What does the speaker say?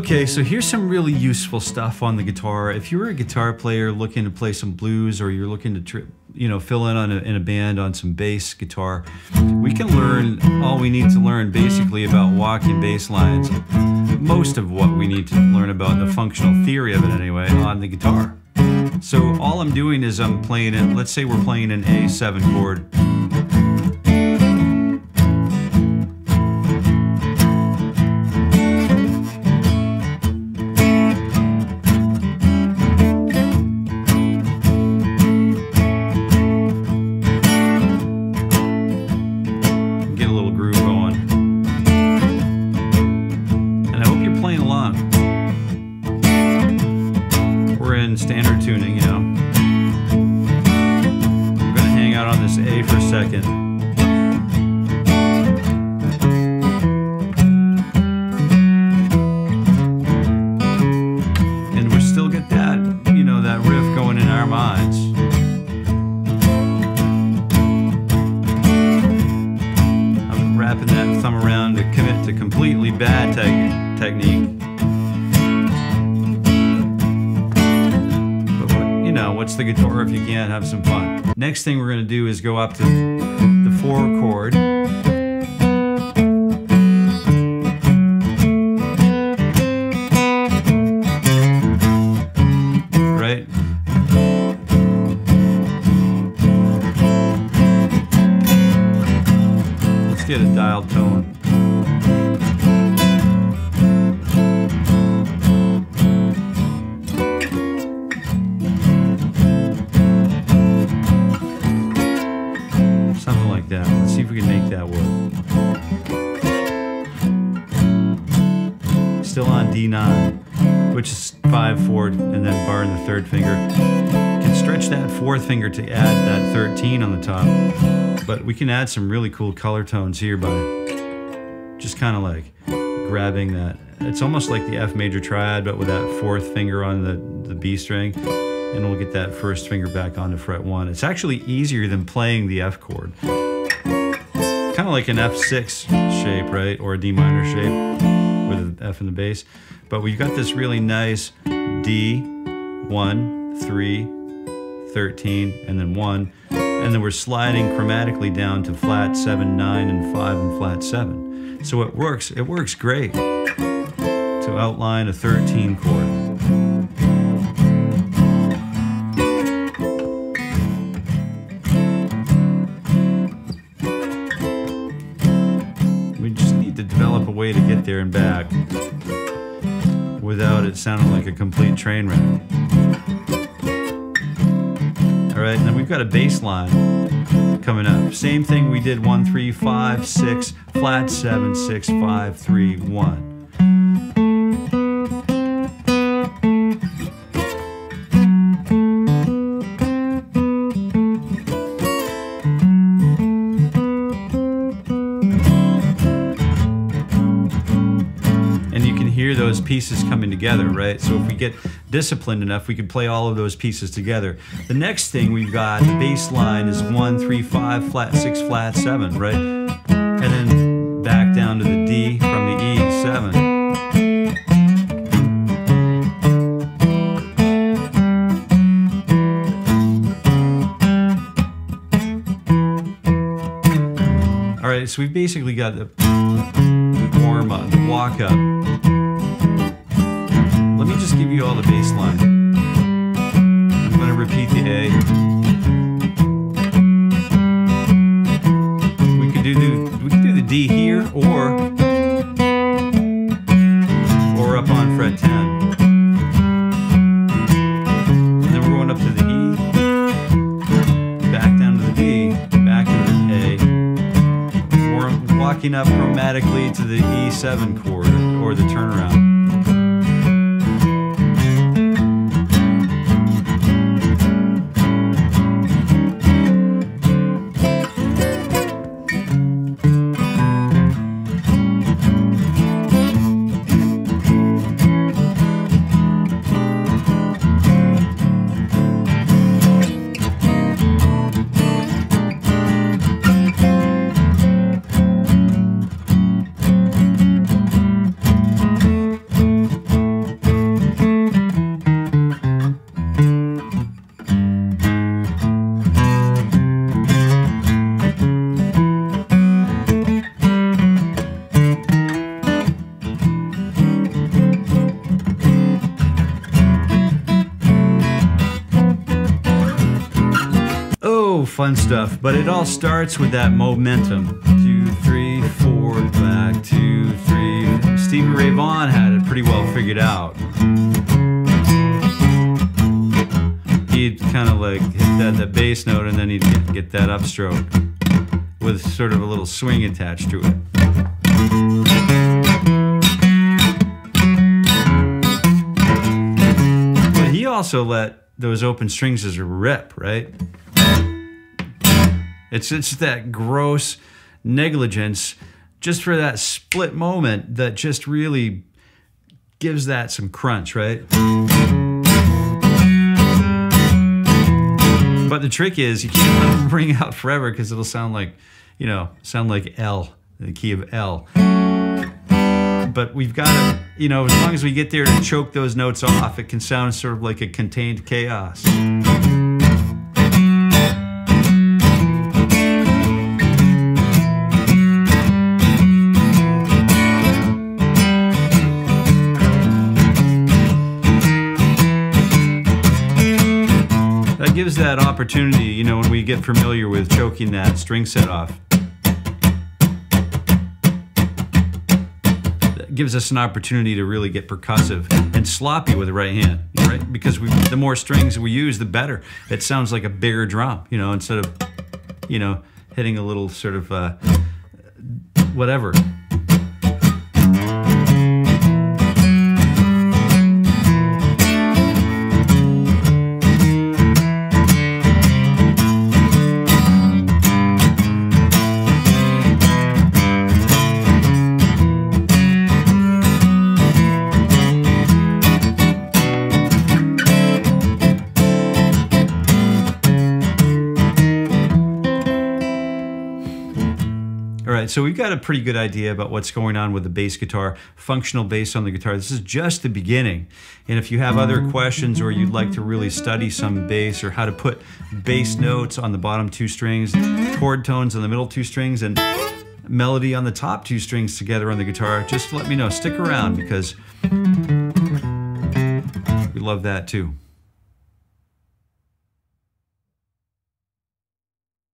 Okay, so here's some really useful stuff on the guitar. If you're a guitar player looking to play some blues, or you're looking to fill in in a band on some bass guitar, we can learn all we need to learn basically about walking bass lines. Most of what we need to learn about the functional theory of it anyway on the guitar. So all I'm doing is I'm playing it, let's say we're playing an A7 chord. Get a little groove going. And I hope you're playing along. We're in standard tuning, you know. I'm gonna hang out on this A for a second. And we still get that, that riff going in our minds. I'm wrapping that thumb around to commit to completely bad technique. What's the guitar if you can't have some fun? Next thing we're going to do is go up to the 4 chord. Right? Let's get a dialed tone. Let's see if we can make that work. Still on D9, which is 5/4, and then bar in the 3rd finger. You can stretch that 4th finger to add that 13 on the top, but we can add some really cool color tones here by just kind of like grabbing that. It's almost like the F major triad, but with that 4th finger on the B string, and we'll get that 1st finger back onto fret 1. It's actually easier than playing the F chord. Kind of like an F6 shape, right? Or a D minor shape with an F in the bass. But we've got this really nice D, 1, 3, 13, and then 1. And then we're sliding chromatically down to flat 7, 9, and 5, and flat 7. So it works great to outline a 13 chord. Develop a way to get there and back without it sounding like a complete train wreck. Alright, and then we've got a bass line coming up. Same thing we did 1, 3, 5, 6, flat 7, 6, 5, 3, 1. Hear those pieces coming together, right? So if we get disciplined enough, we could play all of those pieces together. The next thing we've got, the bass line is 1, 3, 5, flat 6, flat 7, right? And then back down to the D from the E, 7. All right, so we've basically got the warm up, the walk up. Let me just give you all the bass line. I'm going to repeat the A. We could do the D here, or up on fret 10. And then we're going up to the E, back down to the D, back to the A. We're walking up chromatically to the E7 chord, or the turnaround. fun stuff, but it all starts with that momentum. 2, 3, 4, back, 2, 3. Stevie Ray Vaughan had it pretty well figured out. He'd kind of like hit that bass note, and then he'd get that upstroke with sort of a little swing attached to it. But he also let those open strings as a rip, right? It's that gross negligence just for that split moment that just really gives that some crunch, right? But the trick is you can't let them ring out forever because it'll sound like, you know, L, the key of L. But we've got to, you know, as long as we get there to choke those notes off, it can sound sort of like a contained chaos. That gives that opportunity, you know, when we get familiar with choking that string set off. Gives us an opportunity to really get percussive and sloppy with the right hand, right? Because the more strings we use, the better. It sounds like a bigger drum, you know, instead of, you know, hitting a little sort of whatever. So we've got a pretty good idea about what's going on with the bass guitar, functional bass on the guitar. This is just the beginning. And if you have other questions or you'd like to really study some bass or how to put bass notes on the bottom 2 strings, chord tones on the middle 2 strings, and melody on the top 2 strings together on the guitar, just let me know. Stick around because we love that too.